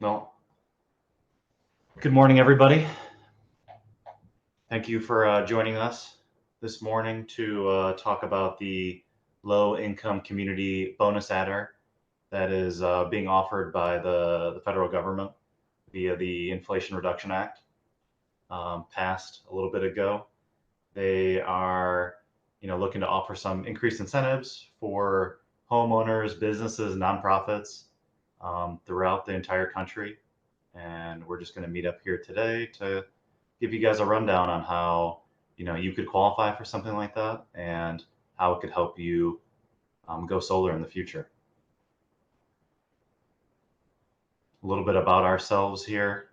Well, good morning, everybody. Thank you for joining us this morning to talk about the low-income community bonus adder that is being offered by the federal government via the Inflation Reduction Act, passed a little bit ago. They are, looking to offer some increased incentives for homeowners, businesses, nonprofits throughout the entire country. And we're just going to meet up here today to give you guys a rundown on how you could qualify for something like that and how it could help you go solar in the future. A little bit about ourselves here.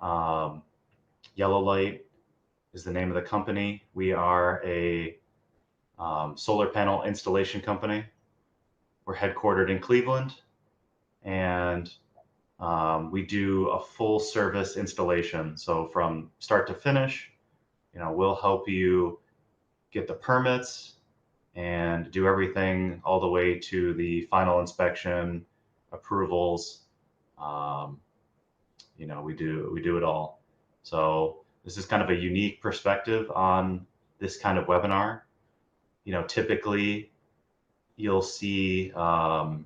YellowLite is the name of the company. We are a solar panel installation company. We're headquartered in Cleveland, and we do a full service installation. So from start to finish, we'll help you get the permits and do everything all the way to the final inspection, approvals. We do it all. So this is kind of a unique perspective on this kind of webinar. Typically you'll see a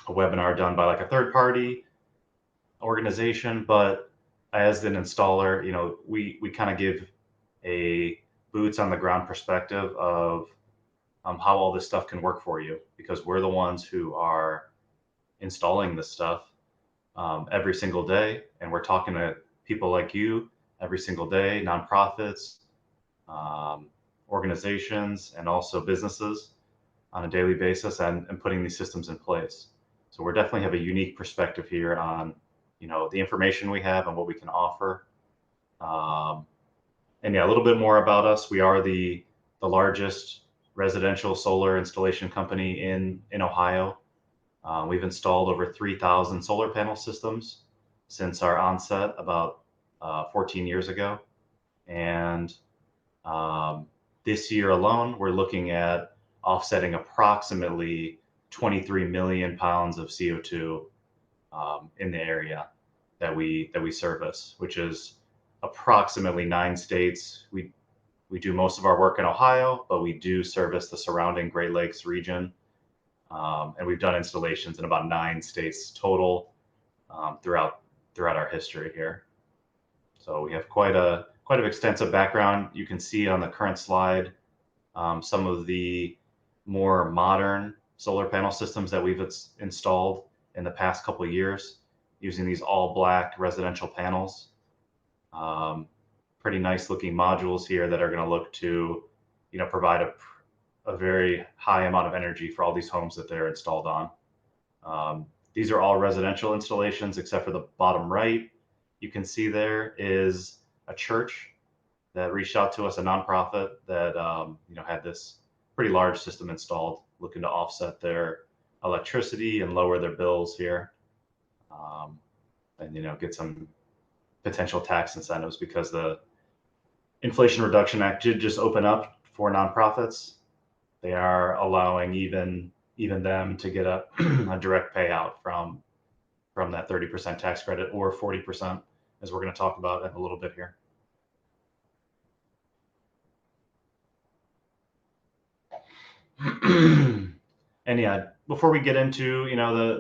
webinar done by like a third party organization, but as an installer, we kind of give a boots on the ground perspective of how all this stuff can work for you, because we're the ones who are installing this stuff every single day, and we're talking to people like you every single day, nonprofits, organizations, and also businesses on a daily basis, and putting these systems in place. So we definitely have a unique perspective here on the information we have and what we can offer. And yeah, a little bit more about us. We are the largest residential solar installation company in Ohio. We've installed over 3,000 solar panel systems since our onset about 14 years ago. And this year alone, we're looking at offsetting approximately 23 million pounds of CO2 in the area that we service, which is approximately 9 states. We do most of our work in Ohio, but we do service the surrounding Great Lakes region, and we've done installations in about 9 states total throughout our history here. So we have quite an extensive background. You can see on the current slide some of the more modern solar panel systems that we've installed in the past couple of years, using these all black residential panels. Pretty nice looking modules here that are going to look to, provide a very high amount of energy for all these homes that they're installed on. These are all residential installations, except for the bottom right. You can see there is a church that reached out to us, a nonprofit that had this pretty large system installed, looking to offset their electricity and lower their bills here, and get some potential tax incentives, because the Inflation Reduction Act did just open up for nonprofits. They are allowing even them to get a direct payout from that 30% tax credit, or 40%, as we're going to talk about in a little bit here. And yeah, before we get into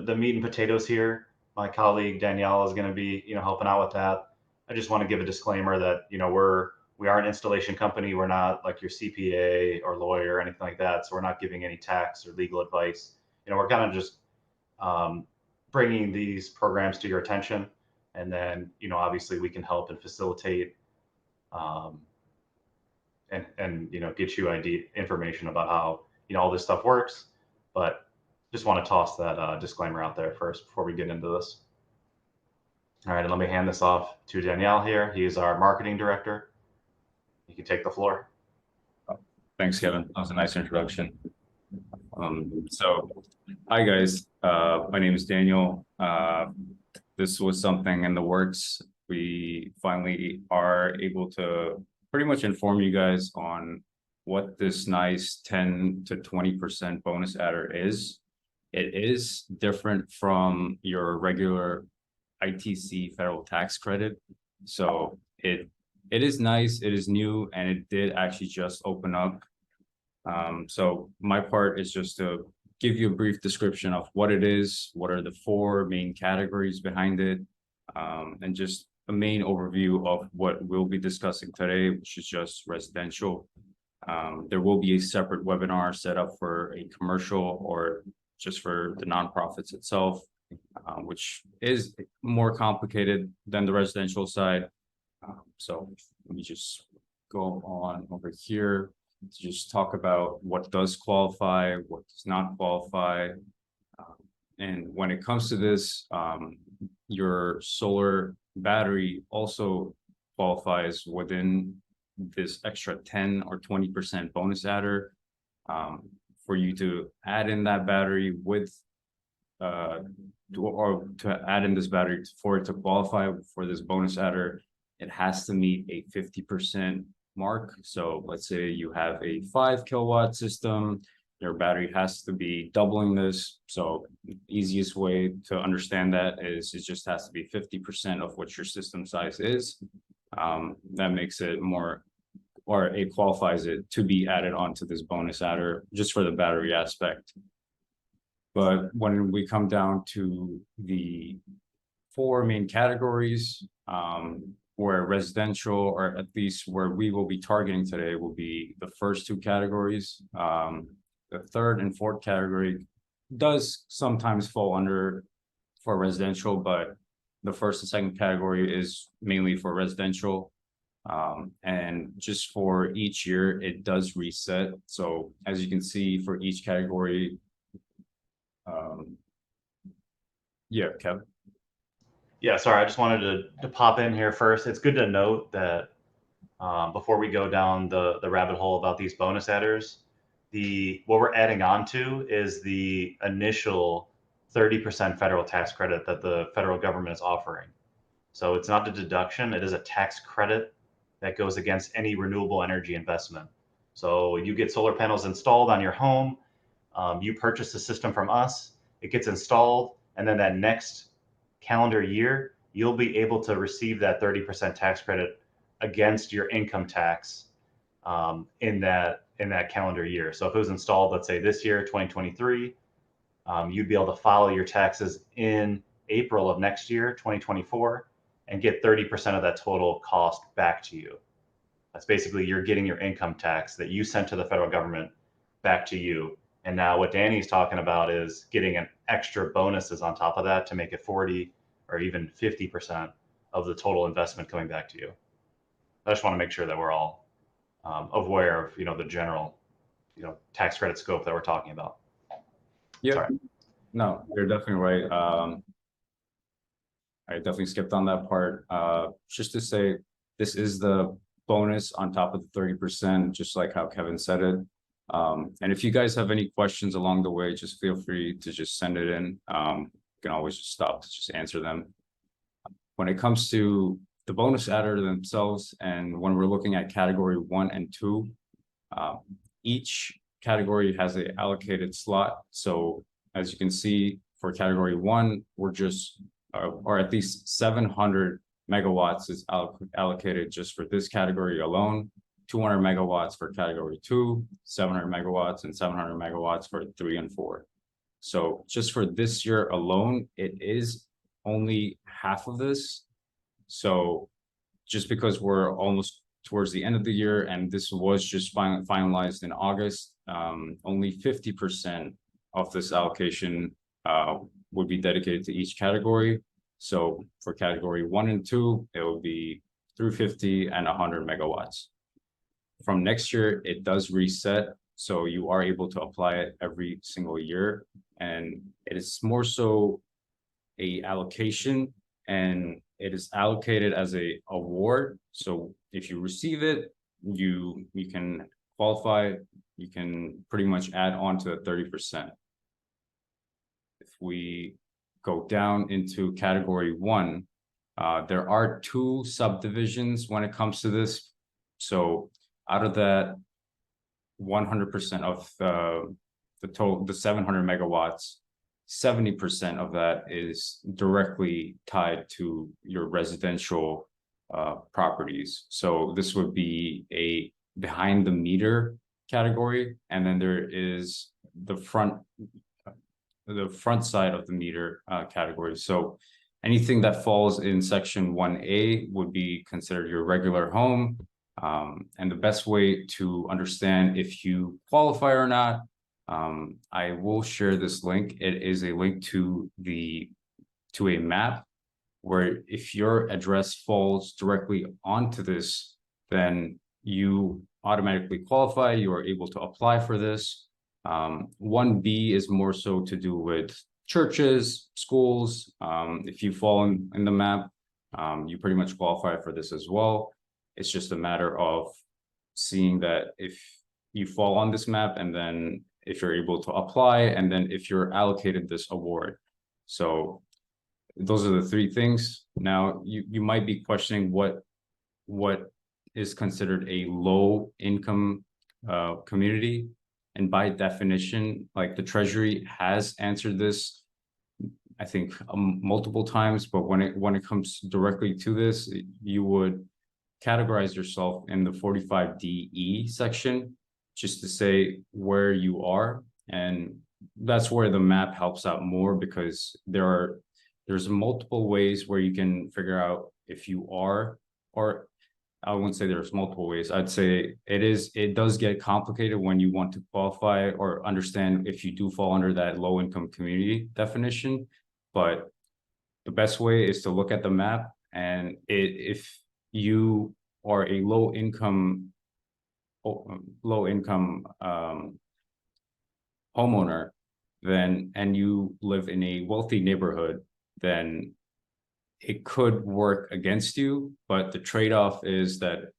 the meat and potatoes here, my colleague Danielle is going to be helping out with that. I just want to give a disclaimer that we are an installation company. We're not like your CPA or lawyer or anything like that. So we're not giving any tax or legal advice. We're kind of just bringing these programs to your attention, and then obviously we can help and facilitate and get you information about how all this stuff works. But just want to toss that disclaimer out there first before we get into this. All right, and let me hand this off to Danielle here. He is our marketing director. You can take the floor. Thanks, Kevin. That was a nice introduction. So, hi guys. My name is Daniel. This was something in the works. We finally are able to pretty much inform you guys on what this nice 10 to 20% bonus adder is. It is different from your regular ITC federal tax credit. So it is nice, it is new, and it did actually just open up. So my part is just to give you a brief description of what it is, what are the four main categories behind it, and just a main overview of what we'll be discussing today, which is just residential. There will be a separate webinar set up for a commercial or just for the nonprofits itself, which is more complicated than the residential side. So let me just go on over here to just talk about what does qualify, what does not qualify. And when it comes to this, your solar battery also qualifies within this extra 10 or 20% bonus adder. For you to add in that battery with or to add in this battery for it to qualify for this bonus adder, it has to meet a 50% mark. So let's say you have a 5 kilowatt system, your battery has to be doubling this. So the easiest way to understand that is it just has to be 50% of what your system size is. That makes it more, or it qualifies it to be added onto this bonus adder just for the battery aspect. But when we come down to the four main categories, where residential, or at least where we will be targeting today, will be the first two categories. The third and fourth category does sometimes fall under for residential, but the first and second category is mainly for residential. And just for each year, it does reset. So as you can see, for each category, yeah, Kevin. Yeah, sorry, I just wanted to pop in here first. It's good to note that before we go down the rabbit hole about these bonus adders, what we're adding on to is the initial 30% federal tax credit that the federal government is offering. So it's not a deduction, it is a tax credit that goes against any renewable energy investment. So you get solar panels installed on your home, you purchase the system from us, it gets installed, and then that next calendar year, you'll be able to receive that 30% tax credit against your income tax in that calendar year. So if it was installed, let's say this year, 2023, you'd be able to file your taxes in April of next year, 2024, and get 30% of that total cost back to you. That's basically you're getting your income tax that you sent to the federal government back to you. And now what Danny's talking about is getting an extra bonuses on top of that to make it 40 or even 50% of the total investment coming back to you. I just want to make sure that we're all aware of, the general, tax credit scope that we're talking about. Yeah, sorry. No, you're definitely right. I definitely skipped on that part. Just to say, this is the bonus on top of the 30%, just like how Kevin said it. And if you guys have any questions along the way, just feel free to just send it in. You can always just stop to just answer them. When it comes to the bonus adder themselves, and when we're looking at category 1 and 2, each category has an allocated slot. So as you can see, for category 1, we're just, or at least 700 megawatts is allocated just for this category alone. 200 megawatts for category 2, 700 megawatts, and 700 megawatts for 3 and 4. So just for this year alone, it is only half of this. So just because we're almost towards the end of the year, and this was just finalized in August, only 50% of this allocation would be dedicated to each category. So for category 1 and 2, it will be 350 and 100 megawatts. From next year, it does reset, so you are able to apply it every single year, and it is more so a allocation, and it is allocated as a award. So if you receive it, you can qualify, you can pretty much add on to the 30%. If we go down into category 1, there are 2 subdivisions when it comes to this. So out of that 100% of the total, the 700 megawatts, 70% of that is directly tied to your residential properties. So this would be a behind the meter category, and then there is the front side of the meter category. So anything that falls in section 1A would be considered your regular home. And the best way to understand if you qualify or not, I will share this link. It is a link to a map where if your address falls directly onto this, then you automatically qualify. You are able to apply for this. 1B is more so to do with churches, schools. If you fall in the map, you pretty much qualify for this as well. It's just a matter of seeing that if you fall on this map, and then if you're able to apply, and then if you're allocated this award. So those are the three things. Now you might be questioning what is considered a low income community. And by definition, like the Treasury has answered this, I think multiple times, but when it comes directly to this, you would categorize yourself in the 45DE section, just to say where you are. And that's where the map helps out more, because there's multiple ways where you can figure out if you are, or I wouldn't say there's multiple ways. I'd say it does get complicated when you want to qualify or understand if you do fall under that low income community definition. But the best way is to look at the map, and if you are a low income homeowner, then, and you live in a wealthy neighborhood, then it could work against you. But the trade-off is that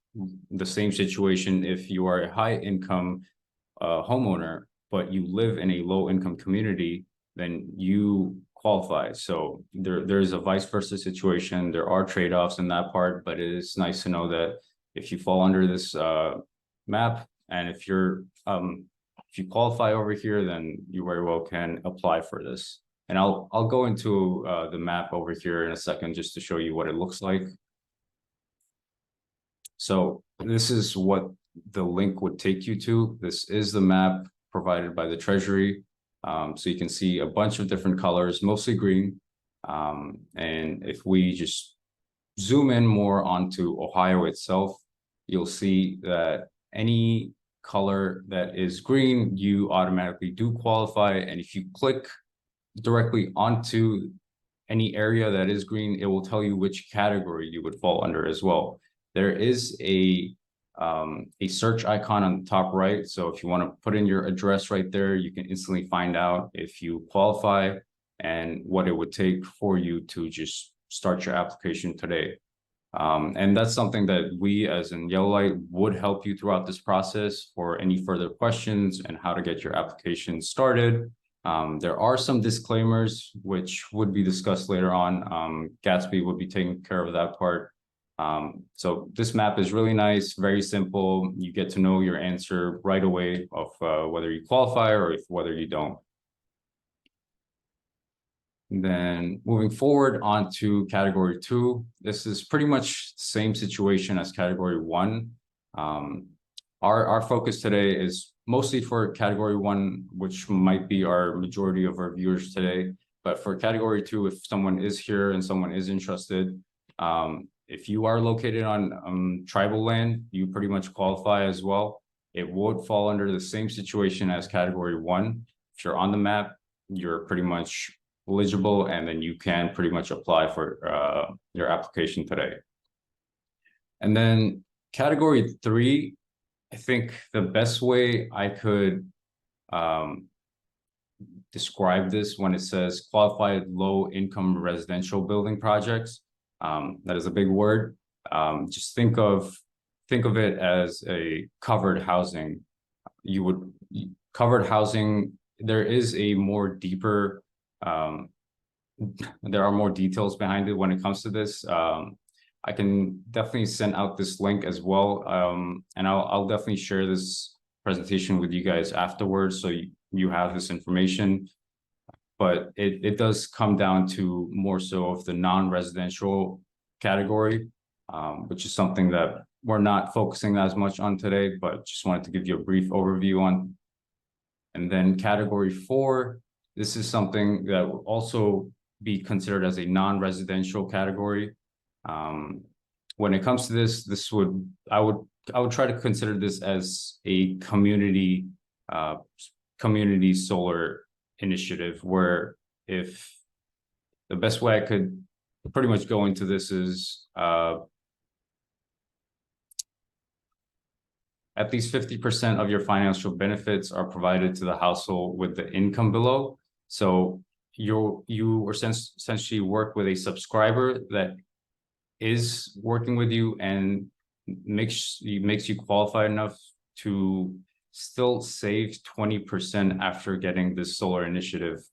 the same situation, if you are a high income homeowner, but you live in a low income community, then you qualify. So there's a vice versa situation. There are trade-offs in that part, but it is nice to know that if you fall under this map, and if you qualify over here, then you very well can apply for this. And I'll go into the map over here in a second, just to show you what it looks like. So this is what the link would take you to. This is the map provided by the Treasury. So you can see a bunch of different colors, mostly green. And if we just zoom in more onto Ohio itself, you'll see that any color that is green, you automatically do qualify. And if you click directly onto any area that is green, it will tell you which category you would fall under as well. There is a search icon on the top right. So if you want to put in your address right there, you can instantly find out if you qualify and what it would take for you to just start your application today. And that's something that we as in YellowLite would help you throughout this process for any further questions and how to get your application started. There are some disclaimers which would be discussed later on. Gatsby would be taking care of that part. So this map is really nice, very simple. You get to know your answer right away of whether you qualify or whether you don't. And then moving forward on to category 2, this is pretty much the same situation as category 1. Our focus today is mostly for category 1, which might be our majority of our viewers today. But for category 2, if someone is here and someone is interested, if you are located on tribal land, you pretty much qualify as well. It would fall under the same situation as category 1. If you're on the map, you're pretty much eligible, and then you can pretty much apply for your application today. And then category 3, I think the best way I could describe this, when it says qualified low income residential building projects, that is a big word. Just think of it as a covered housing. Covered housing, there is a more deeper, there are more details behind it when it comes to this. I can definitely send out this link as well. And I'll definitely share this presentation with you guys afterwards, so you have this information. but it does come down to more so of the non-residential category, which is something that we're not focusing as much on today, but just wanted to give you a brief overview on. And then category 4, this is something that will also be considered as a non-residential category. When it comes to this, I would try to consider this as a community solar initiative, where if the best way I could pretty much go into this is at least 50% of your financial benefits are provided to the household with the income below. So you essentially work with a subscriber that is working with you and makes you qualified enough to still save 20% after getting this solar initiative.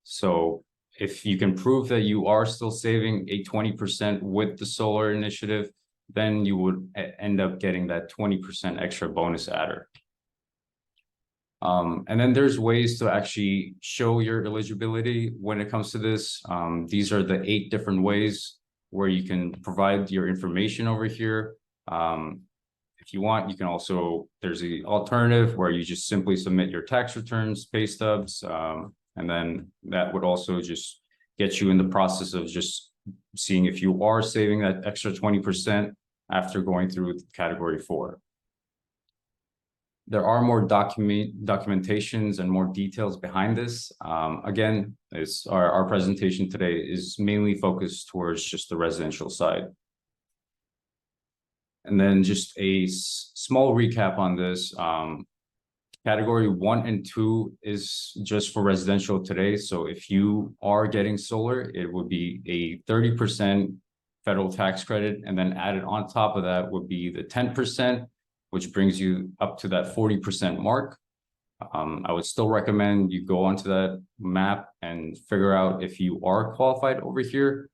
So if you can prove that you are still saving a 20% with the solar initiative, then you would end up getting that 20% extra bonus adder. And then there's ways to actually show your eligibility when it comes to this. These are the 8 different ways where you can provide your information over here. If you want, you can also, there's the alternative where you just simply submit your tax returns, pay stubs, and then that would also just get you in the process of just seeing if you are saving that extra 20% after going through category 4. There are more documentations and more details behind this. Again, our presentation today is mainly focused towards just the residential side. And then just a small recap on this. Category 1 and 2 is just for residential today. So if you are getting solar, it would be a 30% federal tax credit. And then added on top of that would be the 10%, which brings you up to that 40% mark. I would still recommend you go onto that map and figure out if you are qualified over here.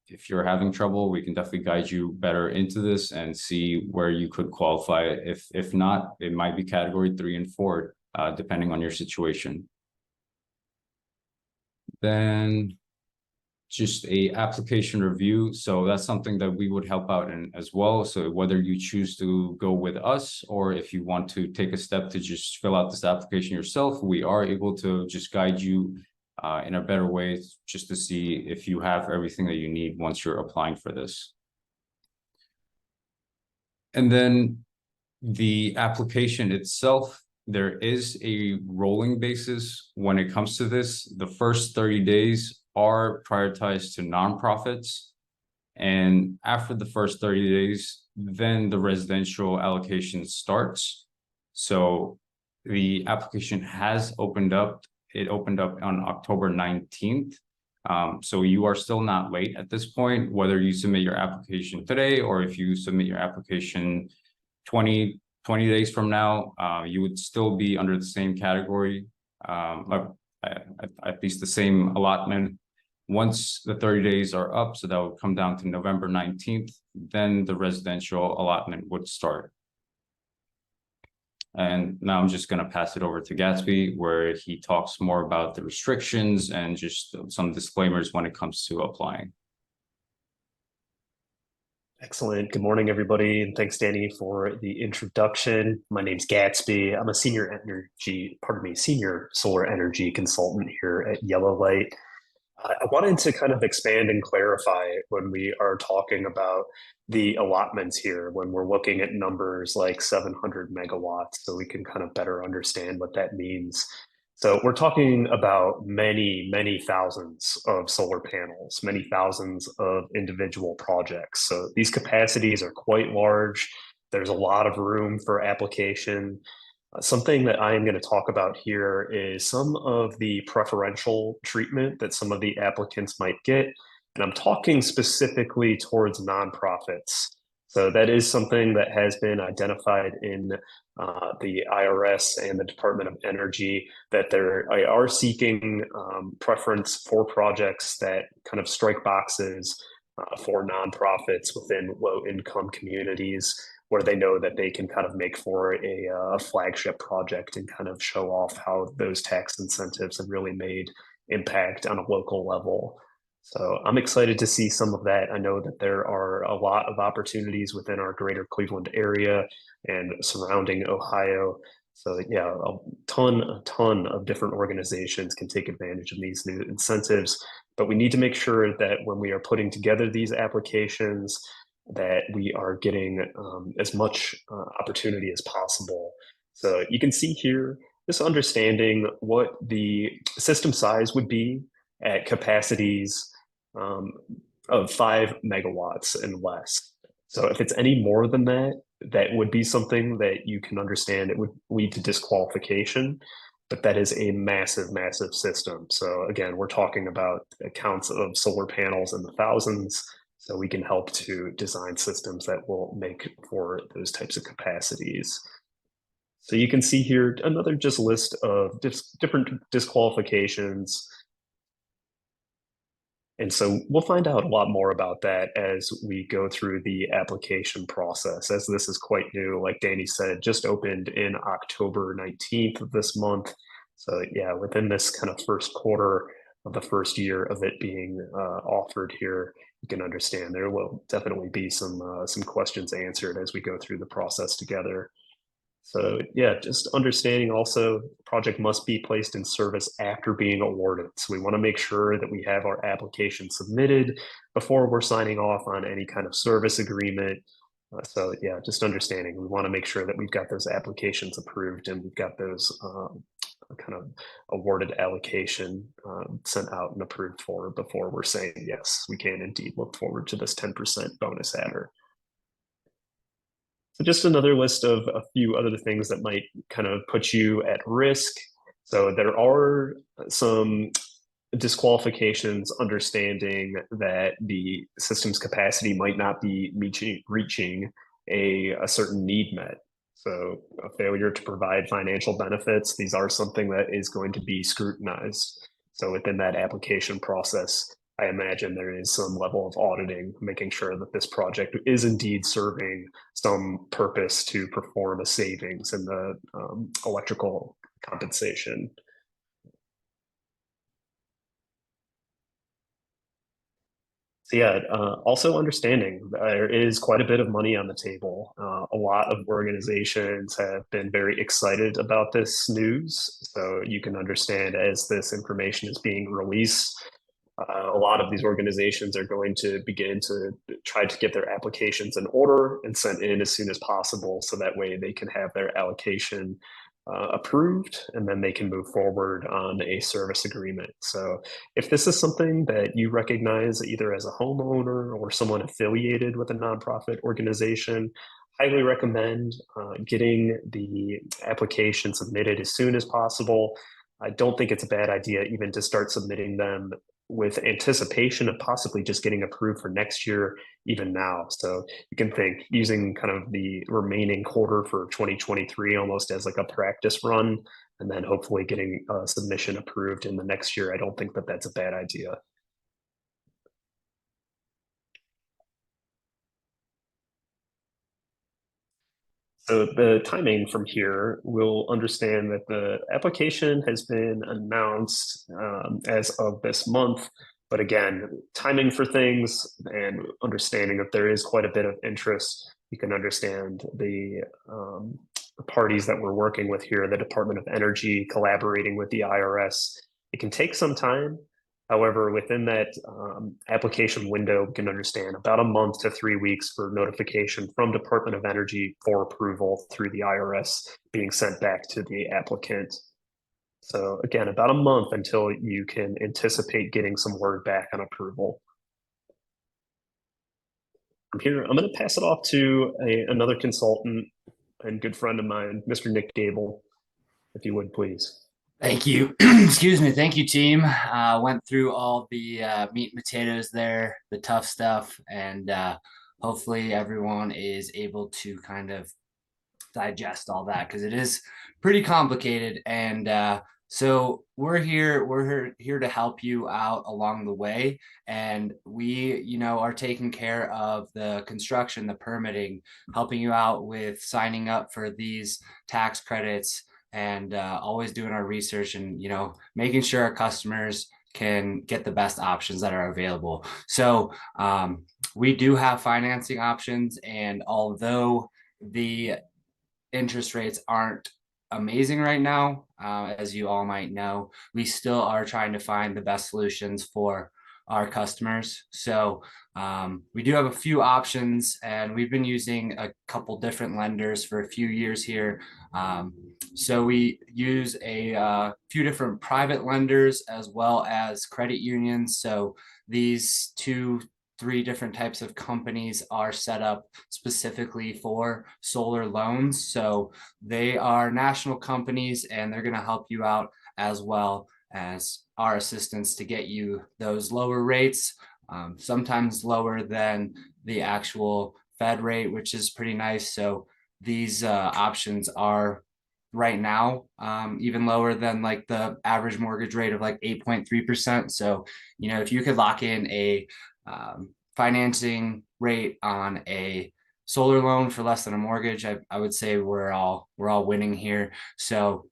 If you're having trouble, we can definitely guide you better into this and see where you could qualify. If not, it might be category 3 and 4, depending on your situation. Then just a application review. So that's something that we would help out in as well. So whether you choose to go with us, or if you want to take a step to just fill out this application yourself, we are able to just guide you in a better way, just to see if you have everything that you need once you're applying for this. And then the application itself, there is a rolling basis when it comes to this. The first 30 days are prioritized to nonprofits. And after the first 30 days, then the residential allocation starts. So the application has opened up. It opened up on October 19th. So you are still not late at this point, whether you submit your application today or if you submit your application 20 days from now, you would still be under the same category, at least the same allotment. Once the 30 days are up, so that would come down to November 19th, then the residential allotment would start. And now I'm just going to pass it over to Gatsby, where he talks more about the restrictions and just some disclaimers when it comes to applying. Excellent. Good morning, everybody. And thanks, Danny, for the introduction. My name's Gatsby. I'm a senior solar energy consultant here at YellowLite. I wanted to kind of expand and clarify when we are talking about the allotments here, when we're looking at numbers like 700 megawatts, so we can kind of better understand what that means. So we're talking about many, many thousands of solar panels, many thousands of individual projects. So these capacities are quite large. There's a lot of room for application. Something that I am going to talk about here is some of the preferential treatment that some of the applicants might get. And I'm talking specifically towards nonprofits. So that is something that has been identified in the IRS and the Department of Energy, that they are seeking preference for projects that kind of strike boxes for nonprofits within low-income communities, where they know that they can kind of make for a flagship project and kind of show off how those tax incentives have really made impact on a local level. So I'm excited to see some of that. I know that there are a lot of opportunities within our greater Cleveland area and surrounding Ohio. So yeah, a ton of different organizations can take advantage of these new incentives, but we need to make sure that when we are putting together these applications, that we are getting as much opportunity as possible. So you can see here, just understanding what the system size would be at capacities um, of 5 megawatts and less. So if it's any more than that, that would be something that you can understand it would lead to disqualification, but that is a massive, massive system. So again, we're talking about counts of solar panels in the thousands. So we can help to design systems that will make for those types of capacities. So you can see here another just list of different disqualifications. And so we'll find out a lot more about that as we go through the application process, as this is quite new. Like Danny said, just opened in October 19th of this month. So yeah, within this kind of first quarter of the first year of it being offered here, you can understand there will definitely be some questions answered as we go through the process together. So yeah, just understanding also the project must be placed in service after being awarded. So we want to make sure that we have our application submitted before we're signing off on any kind of service agreement. So yeah, just understanding, we want to make sure that we've got those applications approved and we've got those kind of awarded allocation sent out and approved for before we're saying, yes, we can indeed look forward to this 10% bonus adder. So just another list of a few other things that might kind of put you at risk. So there are some disqualifications, understanding that the system's capacity might not be reaching a certain need met. So a failure to provide financial benefits, these are something that is going to be scrutinized. So within that application process, I imagine there is some level of auditing, making sure that this project is indeed serving some purpose to perform a savings in the electrical compensation. So yeah, also understanding there is quite a bit of money on the table. A lot of organizations have been very excited about this news. So you can understand as this information is being released, a lot of these organizations are going to begin to try to get their applications in order and sent in as soon as possible. So that way they can have their allocation approved and then they can move forward on a service agreement. So if this is something that you recognize either as a homeowner or someone affiliated with a nonprofit organization, highly recommend getting the application submitted as soon as possible. I don't think it's a bad idea even to start submitting them with anticipation of possibly just getting approved for next year, even now. So you can think using kind of the remaining quarter for 2023 almost as like a practice run, and then hopefully getting a submission approved in the next year. I don't think that that's a bad idea. So the timing from here, we'll understand that the application has been announced as of this month. But again, timing for things and understanding that there is quite a bit of interest. You can understand the parties that we're working with here, the Department of Energy collaborating with the IRS. It can take some time. However, within that application window, we can understand about a month to 3 weeks for notification from Department of Energy for approval through the IRS being sent back to the applicant. So again, about a month until you can anticipate getting some word back on approval. From here, I'm going to pass it off to another consultant and good friend of mine, Mr. Nick Gable, if you would please. Thank you. Excuse me. Thank you, team. Went through all the meat and potatoes there, the tough stuff, and hopefully everyone is able to kind of digest all that because it is pretty complicated. And so we're here to help you out along the way. And we, are taking care of the construction, the permitting, helping you out with signing up for these tax credits, and always doing our research and making sure our customers can get the best options that are available. So we do have financing options, and although the interest rates aren't amazing right now, as you all might know, we still are trying to find the best solutions for our customers. So we do have a few options, and we've been using a couple different lenders for a few years here. So we use a few different private lenders as well as credit unions. So these 3 different types of companies are set up specifically for solar loans. So they are national companies, and they're going to help you out as well as our assistance to get you those lower rates, sometimes lower than the actual Fed rate, which is pretty nice. So these options are right now even lower than like the average mortgage rate of like 8.3%. So, if you could lock in a financing rate on a solar loan for less than a mortgage, I would say we're all winning here. So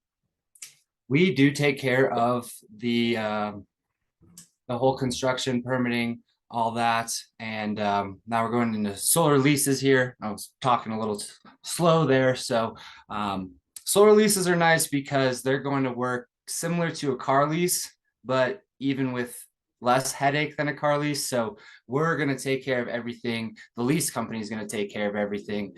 we do take care of the whole construction, permitting, all that. And now we're going into solar leases here. I was talking a little slow there. So solar leases are nice because they're going to work similar to a car lease, but even with less headache than a car lease. So we're going to take care of everything. The lease company is going to take care of everything.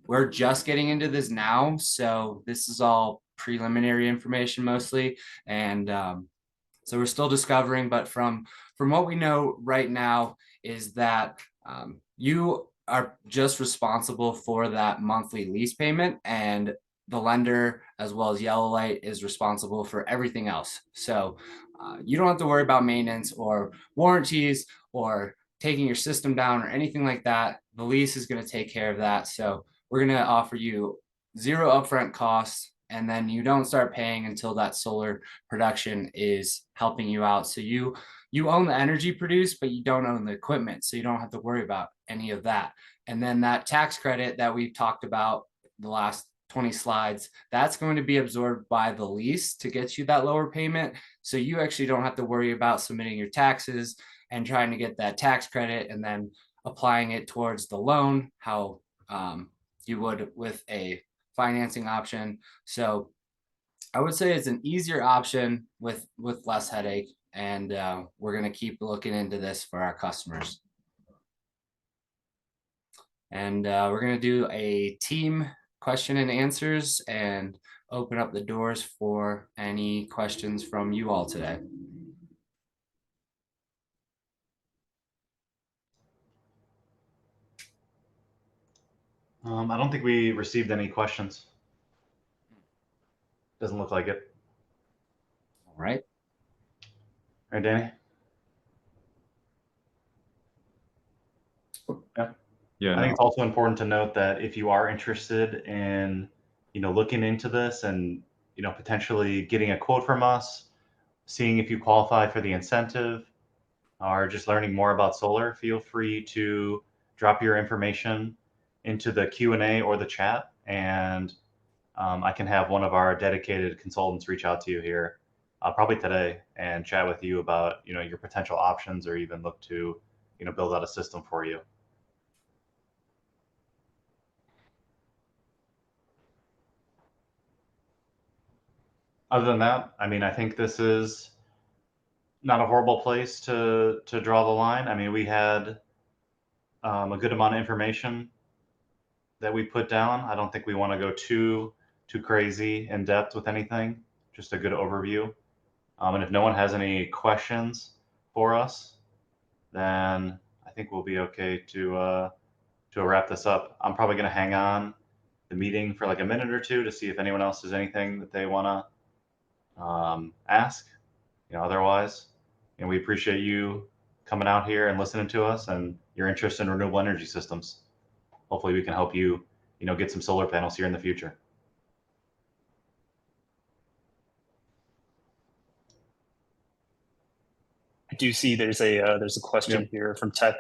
We're just getting into this now, so this is all preliminary information mostly, and so we're still discovering. But from what we know right now is that you are just responsible for that monthly lease payment, and the lender as well as YellowLite is responsible for everything else. So you don't have to worry about maintenance or warranties or taking your system down or anything like that. The lease is going to take care of that. So we're going to offer you 0 upfront costs, and then you don't start paying until that solar production is helping you out. So you own the energy produced, but you don't own the equipment. So you don't have to worry about any of that. And then that tax credit that we've talked about the last 20 slides, that's going to be absorbed by the lease to get you that lower payment. So you actually don't have to worry about submitting your taxes and trying to get that tax credit and then applying it towards the loan, how you would with a financing option. So I would say it's an easier option with less headache, and we're going to keep looking into this for our customers. And we're going to do a team question and answers and open up the doors for any questions from you all today. I don't think we received any questions. Doesn't look like it. All right. All right, Danny? Yeah. Yeah, I think it's also important to note that if you are interested in, looking into this and, potentially getting a quote from us, seeing if you qualify for the incentive, or just learning more about solar, feel free to drop your information into the Q&A or the chat, and I can have one of our dedicated consultants reach out to you here probably today and chat with you about, your potential options, or even look to, build out a system for you. Other than that, I think this is not a horrible place to draw the line. We had a good amount of information that we put down. I don't think we want to go too crazy in depth with anything. Just a good overview. And if no one has any questions for us, then I think we'll be okay to wrap this up. I'm probably going to hang on the meeting for like a minute or two to see if anyone else has anything that they want to ask. Otherwise, we appreciate you coming out here and listening to us and your interest in renewable energy systems. Hopefully we can help you, get some solar panels here in the future. I do see there's a question here from Tech.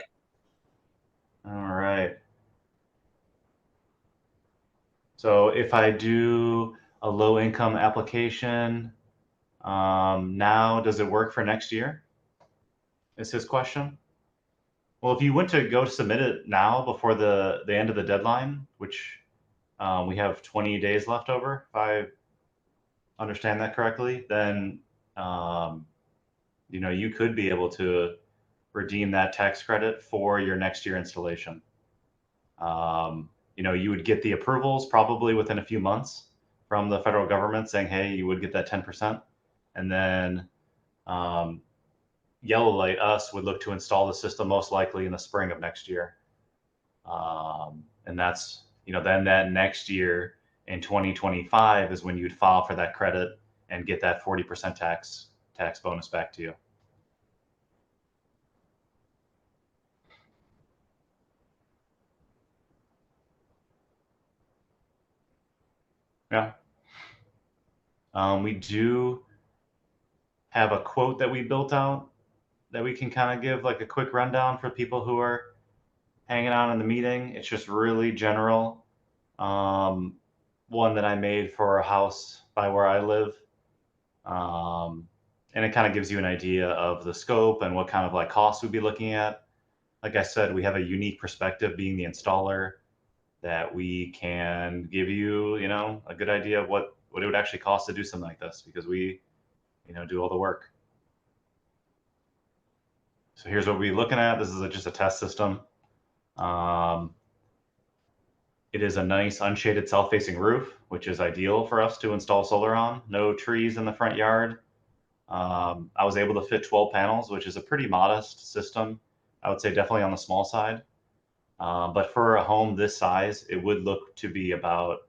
All right. So if I do a low income application, Now, does it work for next year? Is his question. Well, if you went to go submit it now before the end of the deadline, which we have 20 days left over, if I understand that correctly, then you could be able to redeem that tax credit for your next year installation. You would get the approvals probably within a few months from the federal government saying, hey, you would get that 10%. And then YellowLite, us, would look to install the system most likely in the spring of next year. And that's, then that next year in 2025 is when you'd file for that credit and get that 40% tax bonus back to you. Yeah. We do have a quote that we built out that we can kind of give like a quick rundown for people who are hanging out in the meeting. It's just really general. One that I made for a house by where I live. And it kind of gives you an idea of the scope and what kind of like costs we'd be looking at. Like I said, we have a unique perspective being the installer that we can give you, a good idea of what it would actually cost to do something like this because we, do all the work. So here's what we're looking at. This is just a test system. It is a nice unshaded south-facing roof, which is ideal for us to install solar on. No trees in the front yard. I was able to fit 12 panels, which is a pretty modest system. I would say definitely on the small side. But for a home this size, it would look to be about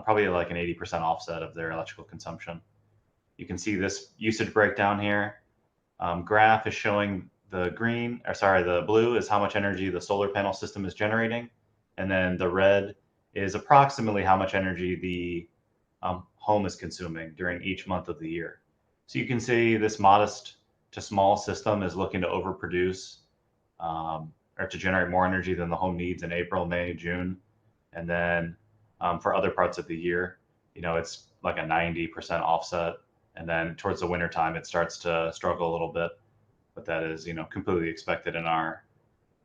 probably like an 80% offset of their electrical consumption. You can see this usage breakdown here. Graph is showing the blue is how much energy the solar panel system is generating. And then the red is approximately how much energy the home is consuming during each month of the year. So you can see this modest to small system is looking to overproduce or to generate more energy than the home needs in April, May, June. And then for other parts of the year, it's like a 90% offset. And then towards the winter time, it starts to struggle a little bit. But that is, completely expected in our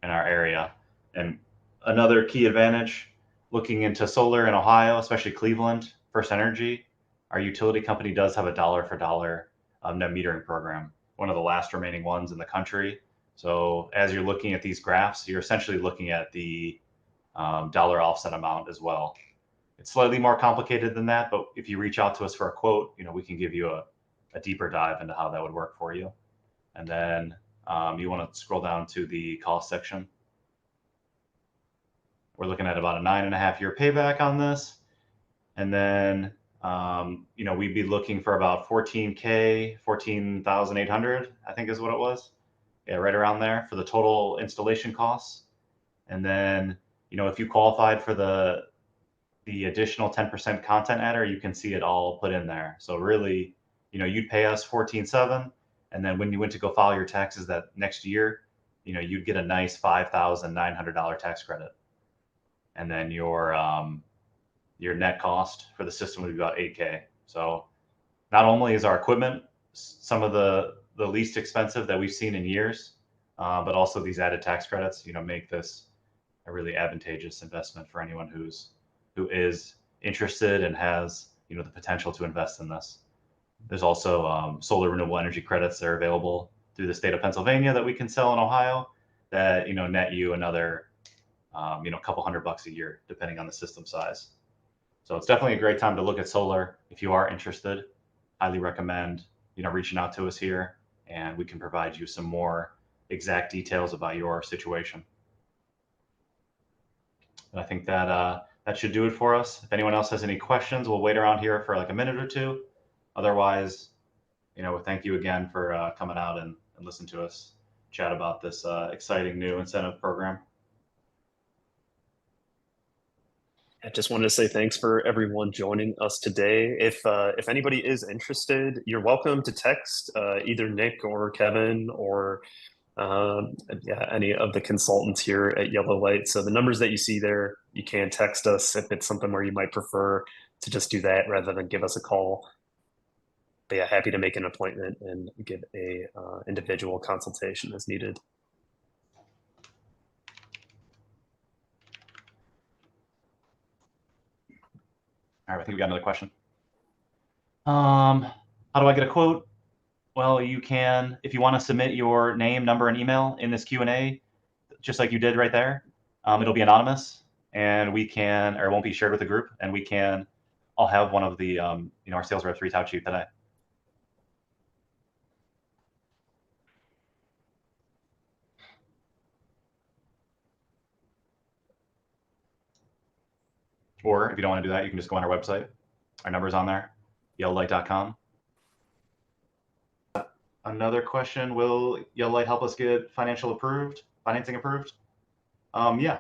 area. And another key advantage looking into solar in Ohio, especially Cleveland, First Energy, our utility company does have a dollar for dollar net metering program, one of the last remaining ones in the country. So as you're looking at these graphs, you're essentially looking at the dollar offset amount as well. It's slightly more complicated than that, but if you reach out to us for a quote, we can give you a deeper dive into how that would work for you. And then you want to scroll down to the cost section. We're looking at about a 9.5-year payback on this. And then, we'd be looking for about 14,800, I think is what it was. Yeah, right around there for the total installation costs. And then, if you qualified for the additional 10% content adder, you can see it all put in there. So really, you'd pay us 14,700. And then when you went to go file your taxes that next year, you'd get a nice $5,900 tax credit. And then your net cost for the system would be about $8,000. So not only is our equipment some of the least expensive that we've seen in years, but also these added tax credits, make this a really advantageous investment for anyone who is interested and has, the potential to invest in this. There's also solar renewable energy credits that are available through the state of Pennsylvania that we can sell in Ohio that, net you another, couple $100 a year, depending on the system size. So it's definitely a great time to look at solar. If you are interested, highly recommend, reaching out to us here and we can provide you some more exact details about your situation. And I think that that should do it for us. If anyone else has any questions, we'll wait around here for like a minute or two. Otherwise, thank you again for coming out and listen to us chat about this exciting new incentive program. I just wanted to say thanks for everyone joining us today. If anybody is interested, you're welcome to text either Nick or Kevin or any of the consultants here at YellowLite. So the numbers that you see there, you can text us if it's something where you might prefer to just do that rather than give us a call. but yeah, happy to make an appointment and give a individual consultation as needed. All right, I think we got another question. How do I get a quote? Well, you can, if you want to submit your name, number, and email in this Q&A, just like you did right there. It'll be anonymous, and we can, or it won't be shared with the group, and we can. I'll have one of the, our sales reps reach out to you today. Or if you don't want to do that, you can just go on our website. Our number's on there, YellowLite.com. Another question, will YellowLite help us get financing approved? Yeah,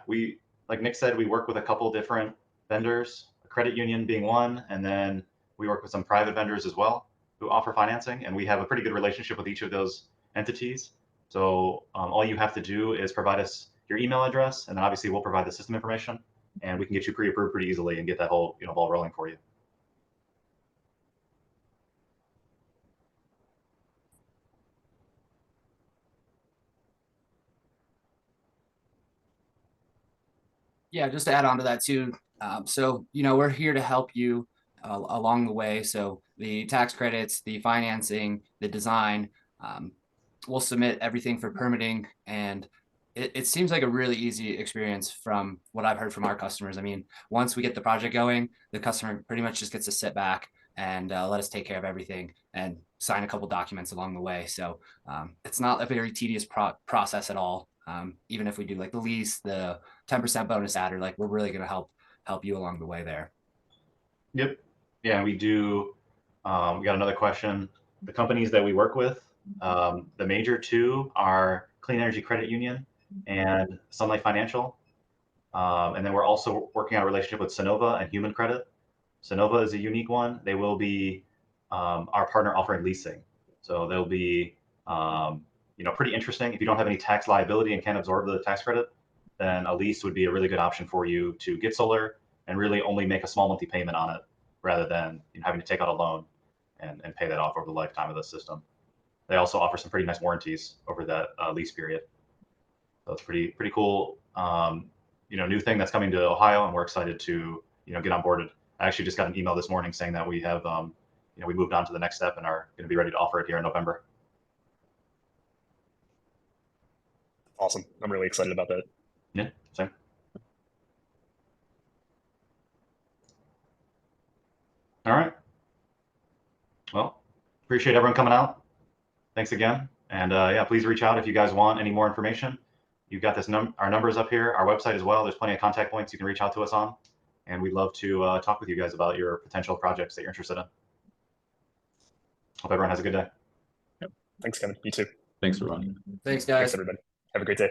like Nick said, we work with a couple different vendors, a credit union being one, and then we work with some private vendors as well who offer financing, and we have a pretty good relationship with each of those entities. So all you have to do is provide us your email address, and then obviously we'll provide the system information, and we can get you pre-approved pretty easily and get that whole ball rolling for you. Yeah, just to add on to that too. So, we're here to help you along the way. So the tax credits, the financing, the design, we'll submit everything for permitting. And it seems like a really easy experience from what I've heard from our customers. I mean, once we get the project going, the customer pretty much just gets to sit back and let us take care of everything and sign a couple documents along the way. So it's not a very tedious process at all. Even if we do like the lease, the 10% bonus adder, like we're really going to help you along the way there. Yep. Yeah, we do. We got another question. The companies that we work with, the major two are Clean Energy Credit Union and Sunlight Financial. And then we're also working on a relationship with Sonova and Human Credit. Sonova is a unique one. They will be our partner offering leasing. So they'll be, pretty interesting. If you don't have any tax liability and can't absorb the tax credit, then a lease would be a really good option for you to get solar and really only make a small monthly payment on it rather than having to take out a loan and pay that off over the lifetime of the system. They also offer some pretty nice warranties over that lease period. So it's pretty cool. New thing that's coming to Ohio, and we're excited to get onboarded. I actually just got an email this morning saying that we have we moved on to the next step and are going to be ready to offer it here in November. Awesome. I'm really excited about that. Yeah, same. All right. Well, appreciate everyone coming out. Thanks again. And yeah, please reach out if you guys want any more information. You've got our numbers up here, our website as well. There's plenty of contact points you can reach out to us on. And we'd love to talk with you guys about your potential projects that you're interested in. Hope everyone has a good day. Yep. Thanks, Kevin. You too. Thanks for running. Thanks, guys. Thanks, everybody. Have a great day.